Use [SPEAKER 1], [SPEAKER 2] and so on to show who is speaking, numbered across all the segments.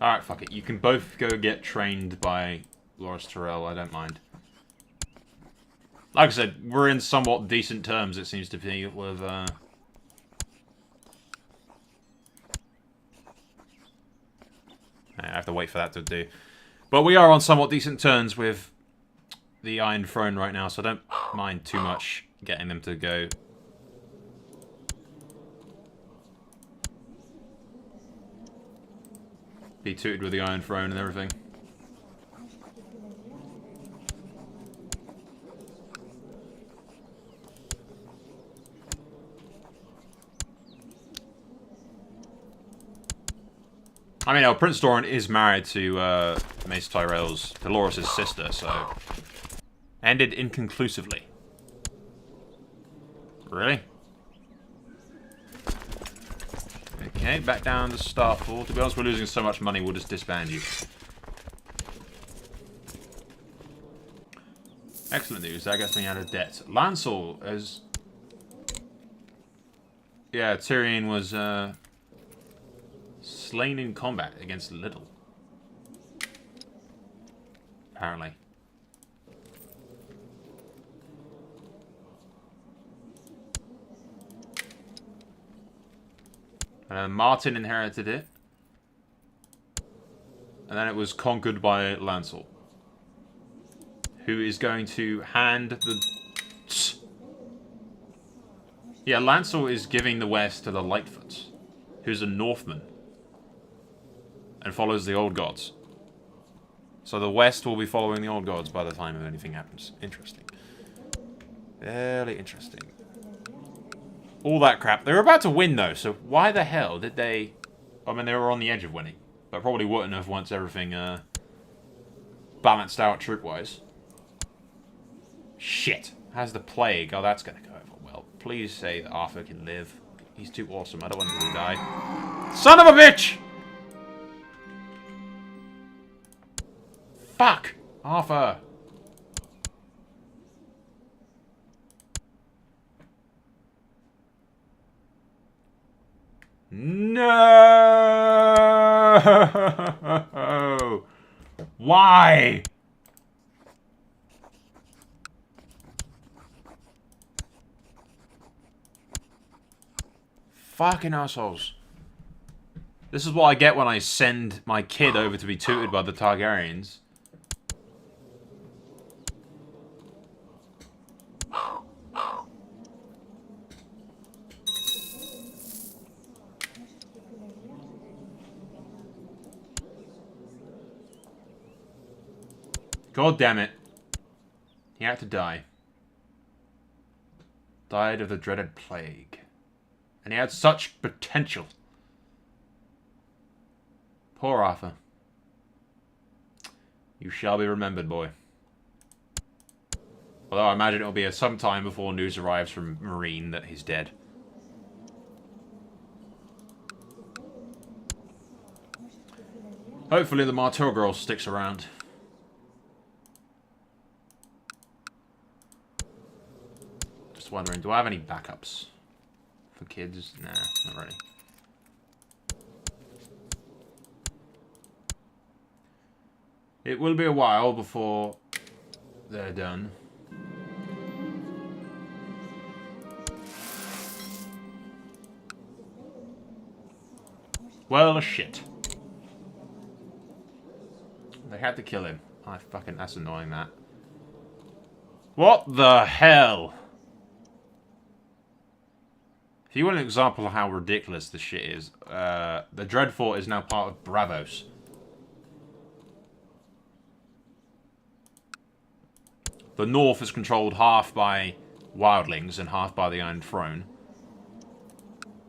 [SPEAKER 1] Alright, fuck it. You can both go get trained by Loris Tyrell. I don't mind. Like I said, we're in somewhat decent terms, it seems to be, with, I have to wait for that to do. But we are on somewhat decent terms with the Iron Throne right now, so I don't mind too much getting them to go. Be tooted with the Iron Throne and everything. I mean, Prince Doran is married to Mace Tyrell's, Dolores' sister, so... Ended inconclusively. Really? Okay, back down to Starfall. To be honest, we're losing so much money, we'll just disband you. Excellent news, that gets me out of debt. Lancel is... Yeah, Tyrion was, slain in combat against Little. Apparently. Martin inherited it. And then it was conquered by Lancel. Who is going to hand the... Yeah, Lancel is giving the West to the Lightfoots. Who's a Northman. And follows the Old Gods. So the West will be following the Old Gods by the time anything happens. Interesting. Very interesting. All that crap. They were about to win, though, so why the hell did they... I mean, they were on the edge of winning. But probably wouldn't have once everything balanced out troop-wise. Shit. How's the plague? Oh, that's going to go over well. Please say that Arthur can live. He's too awesome. I don't want him to die. Son of a bitch! Fuck! Arthur! No! Why? Fucking assholes. This is what I get when I send my kid over to be tutored by the Targaryens. God damn it. He had to die. Died of the dreaded plague. And he had such potential. Poor Arthur. You shall be remembered, boy. Although I imagine it will be some time before news arrives from Marine that he's dead. Hopefully the Martel girl sticks around. Just wondering, do I have any backups for kids? Nah, not really. It will be a while before they're done. Well, shit. They had to kill him. That's annoying, that. What the hell? If you want an example of how ridiculous this shit is, the Dreadfort is now part of Bravos. The North is controlled half by wildlings and half by the Iron Throne.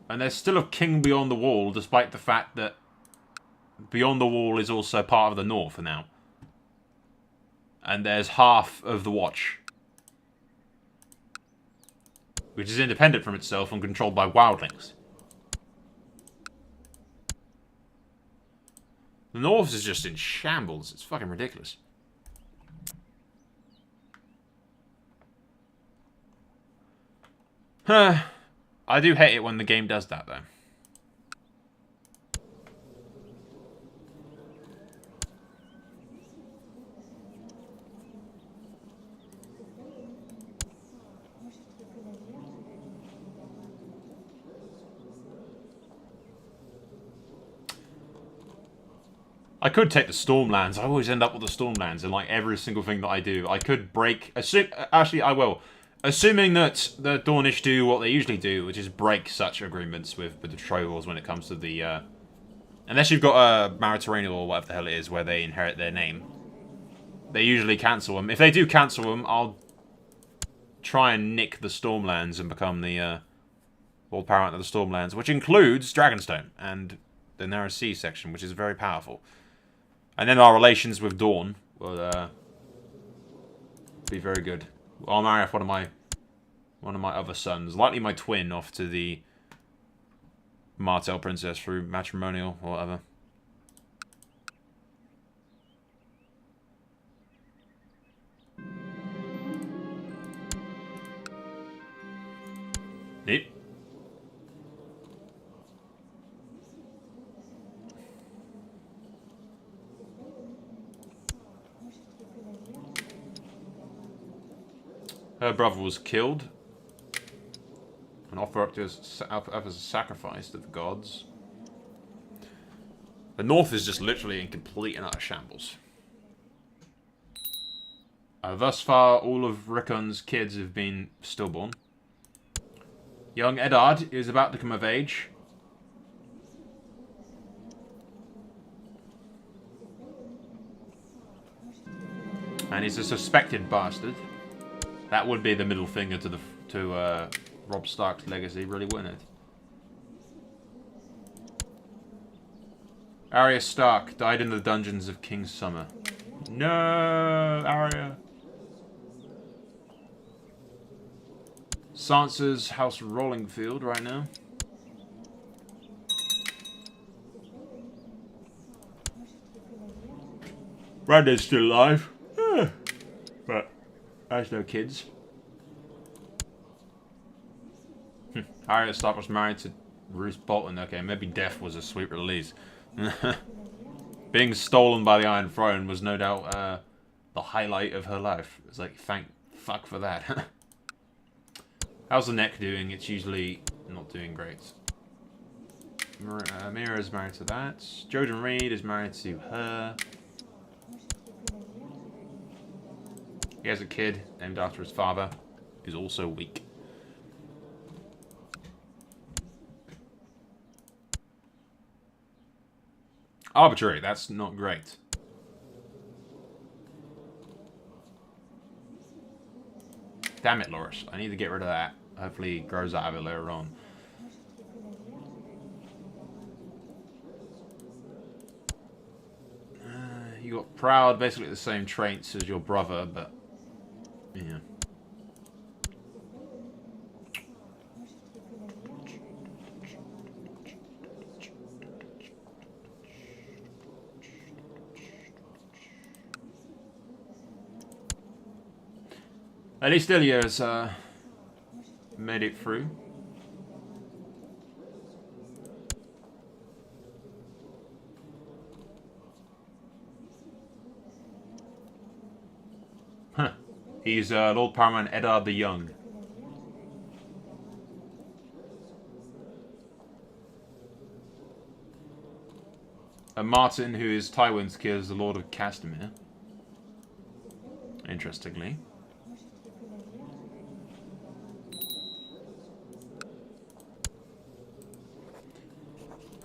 [SPEAKER 1] And there's still a king beyond the wall, despite the fact that Beyond the Wall is also part of the North now. And there's half of the Watch, which is independent from itself and controlled by wildlings. The North is just in shambles. It's fucking ridiculous. I do hate it when the game does that, though. I could take the Stormlands. I always end up with the Stormlands in like every single thing that I do. I could break... Actually, I will. Assuming that the Dornish do what they usually do, which is break such agreements with the betrothals when it comes to the... Unless you've got a marital or whatever the hell it is, where they inherit their name. They usually cancel them. If they do cancel them, I'll try and nick the Stormlands and become the Lord Paramount of the Stormlands, which includes Dragonstone and the Narrow Sea section, which is very powerful. And then our relations with Dawn will be very good. I'll marry off one of my other sons, likely my twin, off to the Martell Princess through matrimonial or whatever. Neat. Her brother was killed and offered up as a sacrifice to the gods. The north is just literally in complete and utter shambles. Thus far, all of Rickon's kids have been stillborn. Young Eddard is about to come of age. And he's a suspected bastard. That would be the middle finger to Robb Stark's legacy, really, wouldn't it? Arya Stark died in the dungeons of King's Summer. No, Arya. Sansa's House Rollingfield right now. Brandon's still alive. But has no kids. Arya Stark was married to Roose Bolton. Okay, maybe death was a sweet release. Being stolen by the Iron Throne was no doubt the highlight of her life. It's like, thank fuck for that. How's the neck doing? It's usually not doing great. Mira is married to that. Jojen Reed is married to her. He has a kid named after his father, who's also weak. Arbitrary, that's not great. Damn it, Loris. I need to get rid of that. Hopefully he grows out of it later on. You got proud, basically the same traits as your brother, but... yeah. At least Ilya's made it through. Huh. He's Lord Paramount Eddard the Young. And Martin, who is Tywin's kid, is the Lord of Castamere. Interestingly.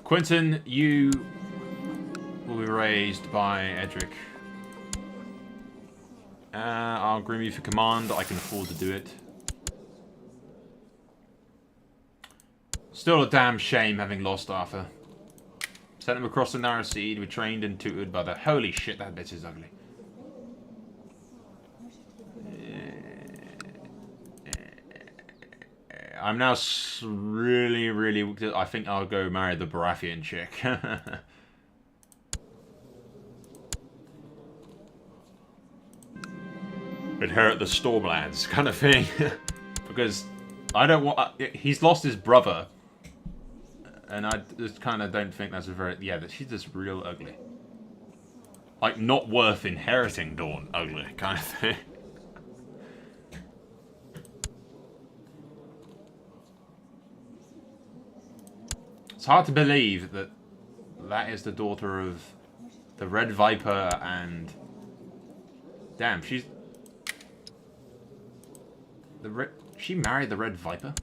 [SPEAKER 1] Quentin, you will be raised by Edric. I'll groom you for command. I can afford to do it. Still a damn shame having lost Arthur. Sent him across the Narrow Sea to be trained and tutored by the... holy shit, that bitch is ugly. I'm now really... I think I'll go marry the Baratheon chick. Inherit the Stormlands kind of thing. Because I don't want... he's lost his brother. And I just kind of don't think that's a very... yeah, she's just real ugly. Like, not worth inheriting Dawn ugly kind of thing. It's hard to believe that that is the daughter of The Red Viper and... Damn, she's... She married the Red Viper?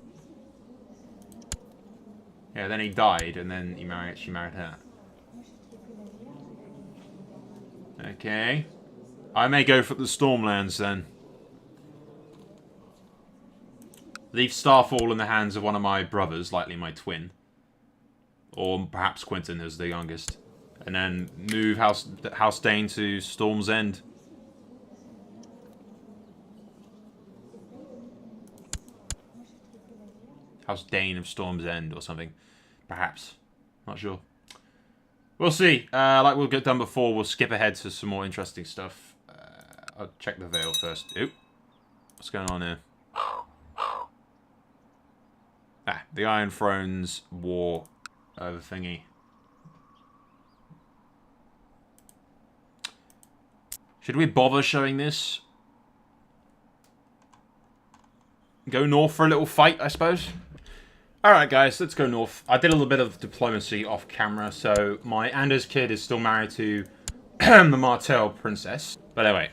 [SPEAKER 1] Yeah, then he died, and then she married her. Okay. I may go for the Stormlands, then. Leave Starfall in the hands of one of my brothers, likely my twin. Or perhaps Quentin as the youngest. And then move House Dayne to Storm's End. House Dayne of Storm's End or something. Perhaps. Not sure. We'll see. Like we'll get done before, we'll skip ahead to some more interesting stuff. I'll check the veil first. Oop. What's going on here? Ah, the Iron Thrones war over thingy. Should we bother showing this? Go north for a little fight, I suppose. Alright guys, let's go north. I did a little bit of diplomacy off camera, so my Anders kid is still married to the Martell princess. But anyway,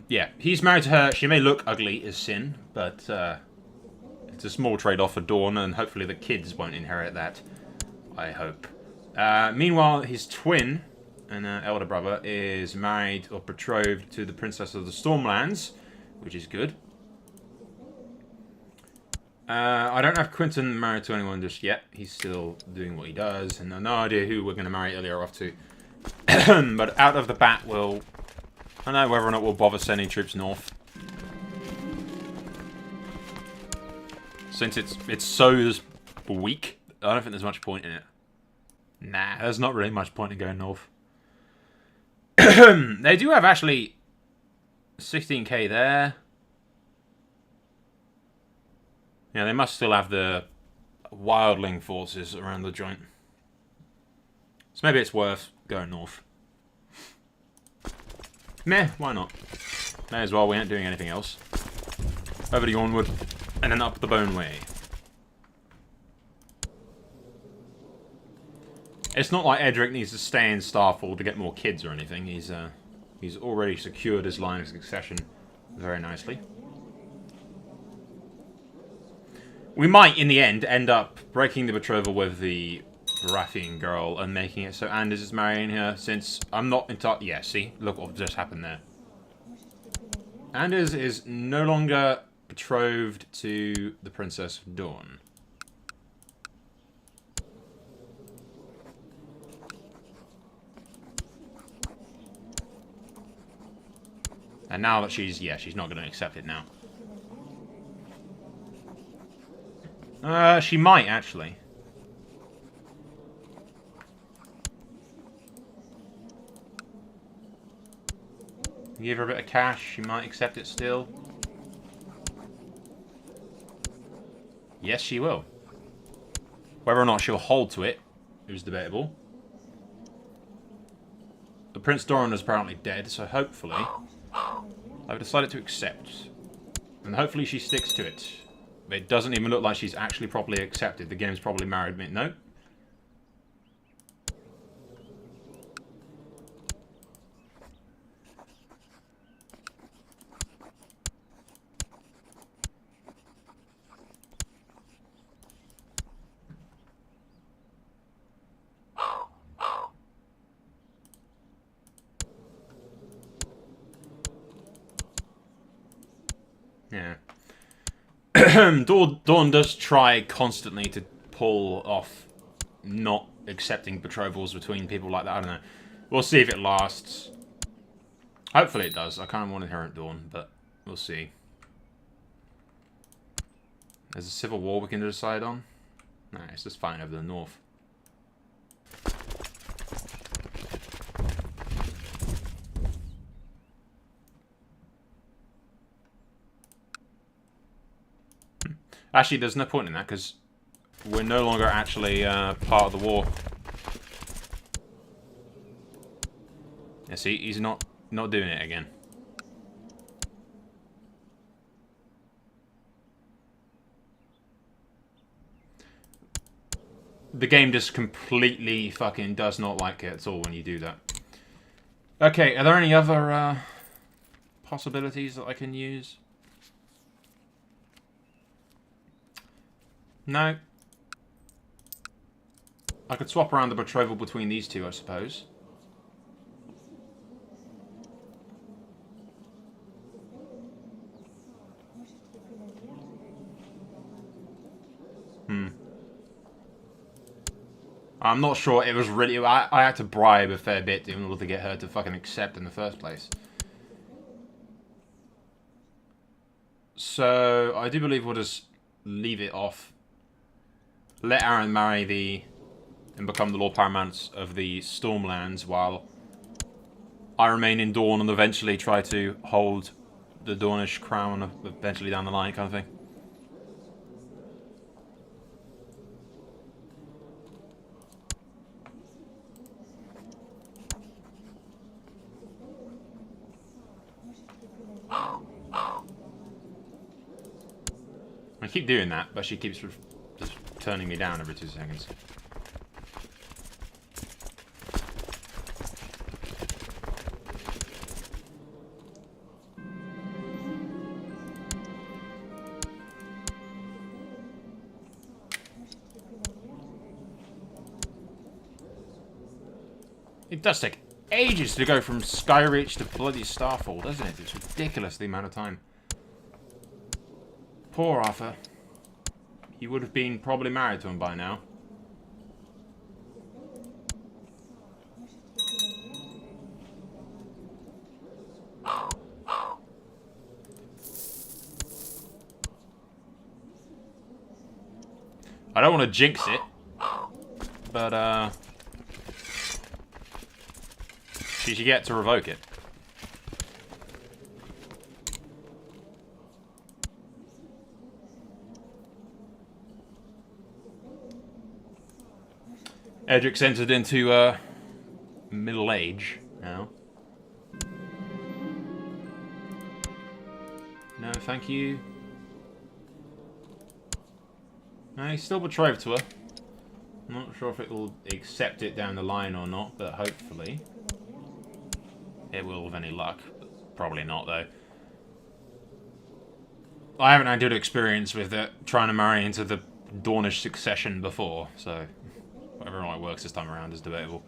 [SPEAKER 1] yeah, he's married to her. She may look ugly as sin, but it's a small trade-off for Dawn, and hopefully the kids won't inherit that. I hope. Meanwhile, his twin and elder brother is married or betrothed to the princess of the Stormlands, which is good. I don't have Quentin married to anyone just yet. He's still doing what he does, and I have no idea who we're going to marry earlier off to. But out of the bat, I don't know whether or not we'll bother sending troops north. Since it's so weak, I don't think there's much point in it. Nah, there's not really much point in going north. They do have actually 16k there. Yeah, they must still have the wildling forces around the joint. So maybe it's worth going north. Meh, why not? May as well, we ain't doing anything else. Over to Onward, and then up the Bone Way. It's not like Edric needs to stay in Starfall to get more kids or anything. He's already secured his line of succession very nicely. We might, in the end up breaking the betrothal with the Baratheon girl and making it so Anders is marrying her, since I'm not entirely... Yeah, see? Look what just happened there. Anders is no longer betrothed to the Princess of Dawn. And now that she's not going to accept it now. She might, actually. Give her a bit of cash, she might accept it still. Yes, she will. Whether or not she'll hold to it is debatable. The Prince Doran is apparently dead, so hopefully I've decided to accept. And hopefully she sticks to it. It doesn't even look like she's actually properly accepted. The game's probably married me. No. Yeah. Dawn does try constantly to pull off not accepting betrothals between people like that. I don't know. We'll see if it lasts. Hopefully it does. I kind of want to inherit Dawn, but we'll see. There's a civil war we can decide on. Nah, it's just fine over the north. Actually, there's no point in that, because we're no longer actually part of the war. Yeah, see, he's not doing it again. The game just completely fucking does not like it at all when you do that. Okay, are there any other possibilities that I can use? No. I could swap around the betrothal between these two, I suppose. I'm not sure it was really... I had to bribe a fair bit in order to get her to fucking accept in the first place. So, I do believe we'll just leave it off. Let Aaron marry the... and become the Lord Paramount of the Stormlands while I remain in Dawn and eventually try to hold the Dornish crown eventually down the line kind of thing. I keep doing that, but she keeps just turning me down every 2 seconds. It does take ages to go from Skyreach to bloody Starfall, doesn't it? It's ridiculous the amount of time. Poor Arthur. He would have been probably married to him by now. I don't want to jinx it, but she should get to revoke it. Edric's entered into middle age now. No, thank you. No, he's still betrothed to her. I'm not sure if it will accept it down the line or not, but hopefully it will with any luck. Probably not, though. I haven't had good experience with it trying to marry into the Dornish succession before, so whatever it works this time around is debatable.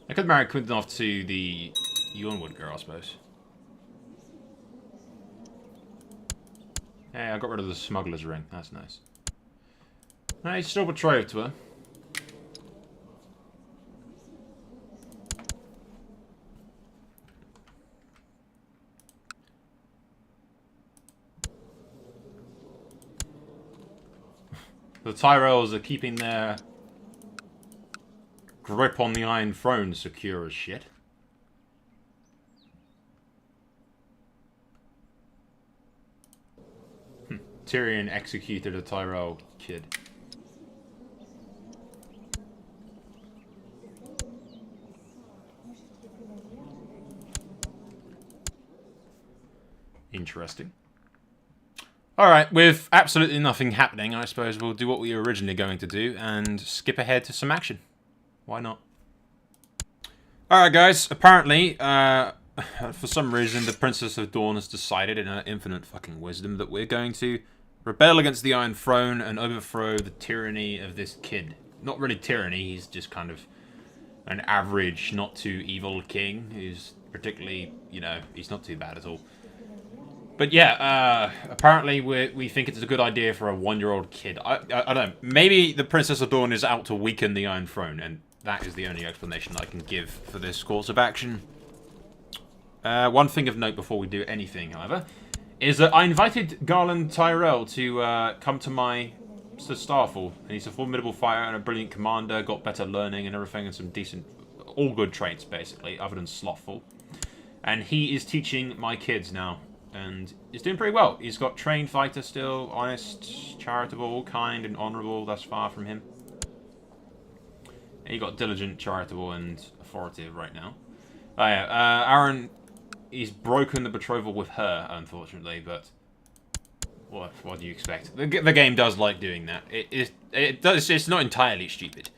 [SPEAKER 1] I could marry Quinton off to the Yornwood girl, I suppose. Hey, I got rid of the smuggler's ring. That's nice. No, he's still betrothed to her. The Tyrells are keeping their grip on the Iron Throne secure as shit. Tyrion executed a Tyrell kid. Interesting. Alright, with absolutely nothing happening, I suppose we'll do what we were originally going to do and skip ahead to some action. Why not? Alright guys, apparently, for some reason, the Princess of Dawn has decided in her infinite fucking wisdom that we're going to rebel against the Iron Throne and overthrow the tyranny of this kid. Not really tyranny, he's just kind of an average, not too evil king who's particularly, you know, he's not too bad at all. But yeah, apparently we think it's a good idea for a 1-year-old kid. I don't know. Maybe the Princess of Dawn is out to weaken the Iron Throne, and that is the only explanation I can give for this course of action. One thing of note before we do anything, however, is that I invited Garland Tyrell to come to Starfall, and he's a formidable fighter and a brilliant commander, got better learning and everything, and some decent, all good traits basically, other than slothful. And he is teaching my kids now. And he's doing pretty well. He's got trained fighter still, honest, charitable, kind, and honourable. That's far from him. And he got diligent, charitable, and authoritative right now. Oh yeah, Aaron, he's broken the betrothal with her, unfortunately, but what do you expect? The game does like doing that. It's not entirely stupid.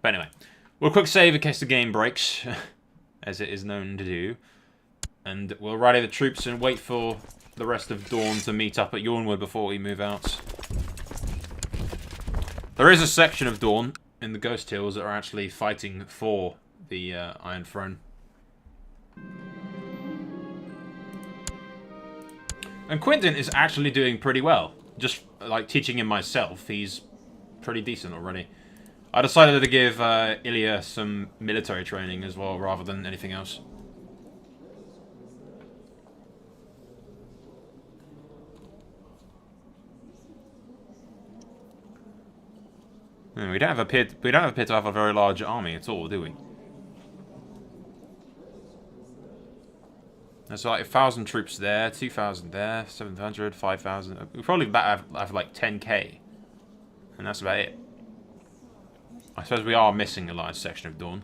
[SPEAKER 1] But anyway, We'll quick save in case the game breaks, as it is known to do. And we'll rally the troops and wait for the rest of Dawn to meet up at Yawnwood before we move out. There is a section of Dawn in the Ghost Hills that are actually fighting for the Iron Throne. And Quentin is actually doing pretty well. Just, like, teaching him myself, he's pretty decent already. I decided to give Ilya some military training as well, rather than anything else. We don't appear to have a very large army at all, do we? There's like 1,000 troops there, 2,000 there, 700, 5,000. We probably have like 10k, and that's about it. I suppose we are missing a large section of Dawn.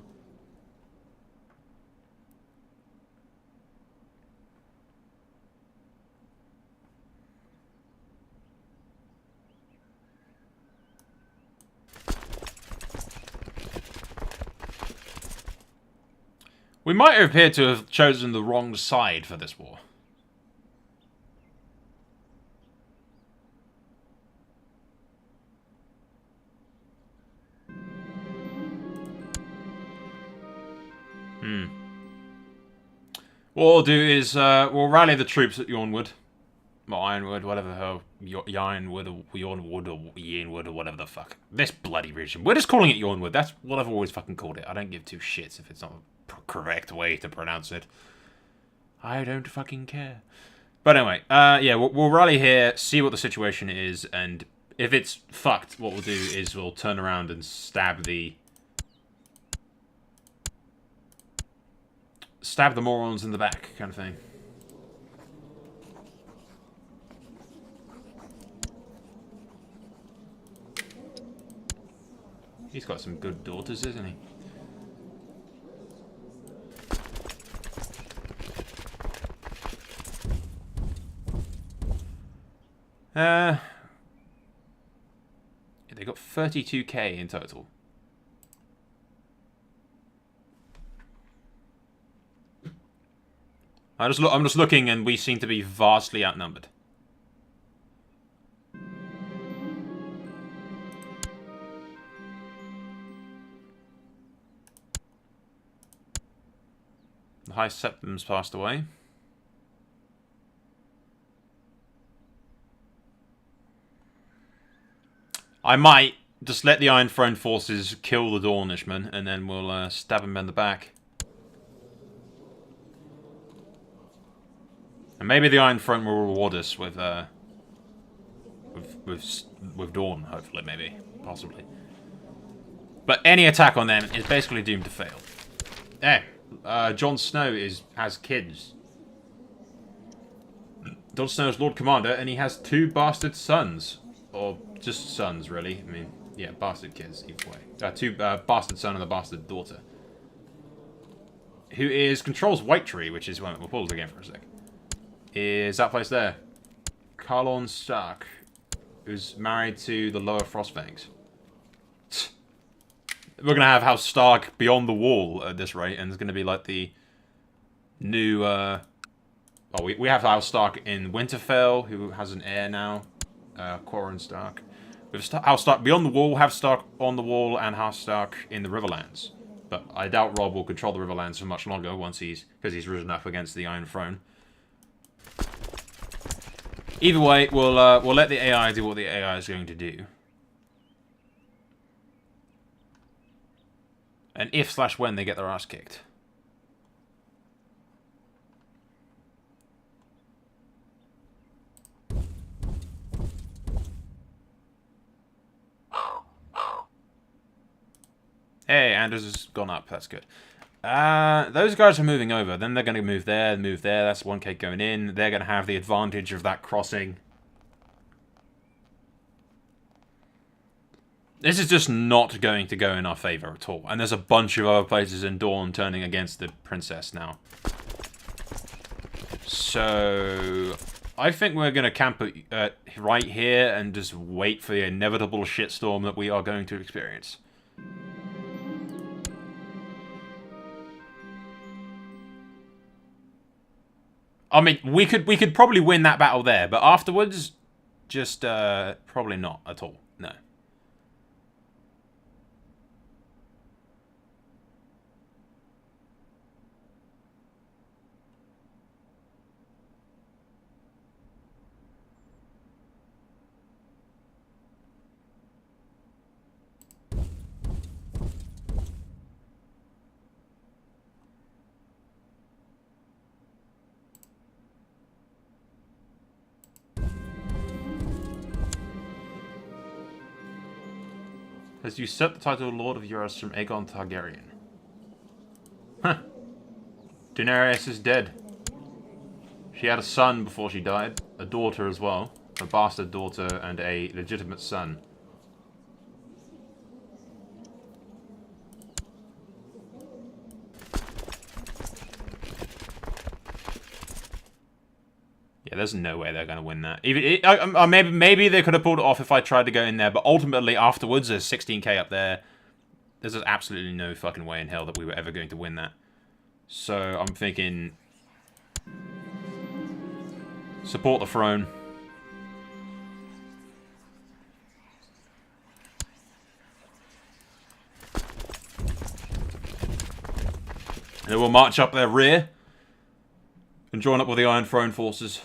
[SPEAKER 1] We might appear to have chosen the wrong side for this war. What we'll do is, we'll rally the troops at Yawnwood. Or Ironwood, whatever the hell. Yawnwood or Yawnwood or Yawnwood or whatever the fuck. This bloody region. We're just calling it Yawnwood. That's what I've always fucking called it. I don't give two shits if it's not the correct way to pronounce it. I don't fucking care. But anyway, yeah, we'll rally here, see what the situation is, and if it's fucked, what we'll do is we'll turn around and stab the morons in the back, kind of thing. He's got some good daughters, isn't he? They got 32k in total. I'm just looking, and we seem to be vastly outnumbered. The High Septum's passed away. I might just let the Iron Throne forces kill the Dornishmen, and then we'll stab them in the back. And maybe the Iron Throne will reward us with Dawn, hopefully, maybe, possibly. But any attack on them is basically doomed to fail. Jon Snow has kids. Jon Snow is Lord Commander, and he has 2 bastard sons. Or just sons, really. I mean, yeah, bastard kids, either way. 2 bastard son and a bastard daughter. Who controls Whitetree, which is, we'll pull it again for a sec. Is that place there. Carlorn Stark, who's married to the Lower Frostfangs. We're going to have House Stark beyond the wall at this rate, and it's going to be like the new... well, we have House Stark in Winterfell, who has an heir now. Quarren Stark. We have House Stark beyond the wall, House Stark on the wall, and House Stark in the Riverlands. But I doubt Rob will control the Riverlands for much longer because he's risen up against the Iron Throne. Either way, we'll let the AI do what the AI is going to do. And if/when they get their ass kicked. Hey, Anders has gone up. That's good. Those guys are moving over. Then they're going to move there, move there. That's 1k going in. They're going to have the advantage of that crossing. This is just not going to go in our favor at all. And there's a bunch of other places in Dawn turning against the princess now. So I think we're going to camp right here and just wait for the inevitable shitstorm that we are going to experience. I mean, we could probably win that battle there, but afterwards, just probably not at all. No. Has usurped the title of Lord of Euros from Aegon Targaryen. Huh. Daenerys is dead. She had a son before she died, a daughter as well, a bastard daughter and a legitimate son. Yeah, there's no way they're going to win that. Even maybe they could have pulled it off if I tried to go in there, but ultimately afterwards there's 16k up there. There's absolutely no fucking way in hell that we were ever going to win that. So I'm thinking, support the throne. And then we'll march up their rear and join up with the Iron Throne forces.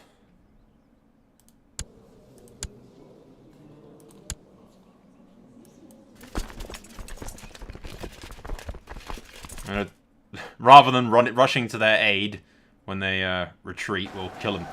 [SPEAKER 1] Rather than rushing to their aid when they retreat, we'll kill them.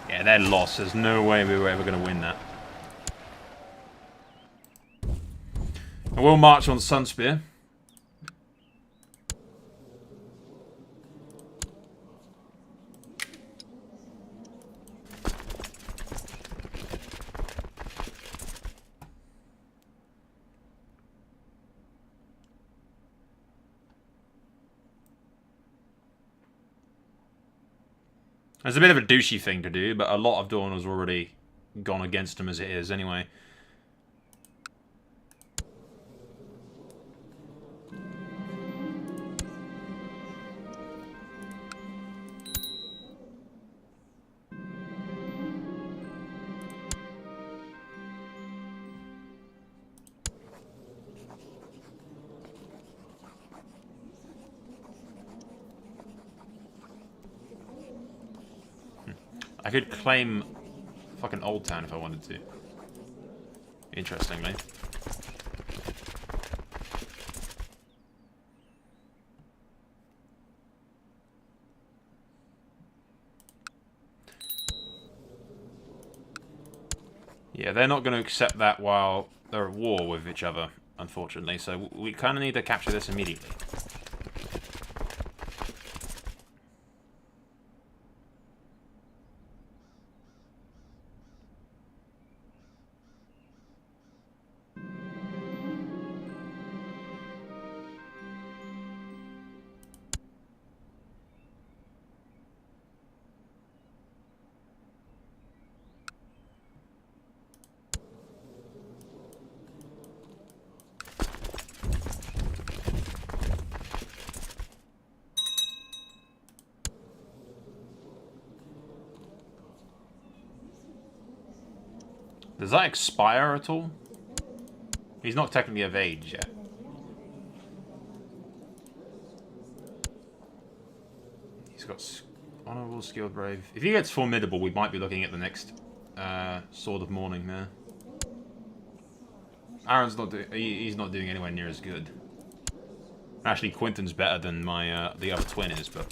[SPEAKER 1] Yeah, they're lost. There's no way we were ever going to win that. And we'll march on Sunspear. It's a bit of a douchey thing to do, but a lot of Dawn has already gone against him as it is anyway. I could claim fucking Old Town if I wanted to. Interestingly. Yeah, they're not going to accept that while they're at war with each other, unfortunately. So we kind of need to capture this immediately. Does that expire at all? He's not technically of age yet. He's got Honorable, Skilled, Brave. If he gets Formidable, we might be looking at the next Sword of Morning there. Aaron's not doing. He's not doing anywhere near as good. Actually, Quentin's better than my the other twin is, but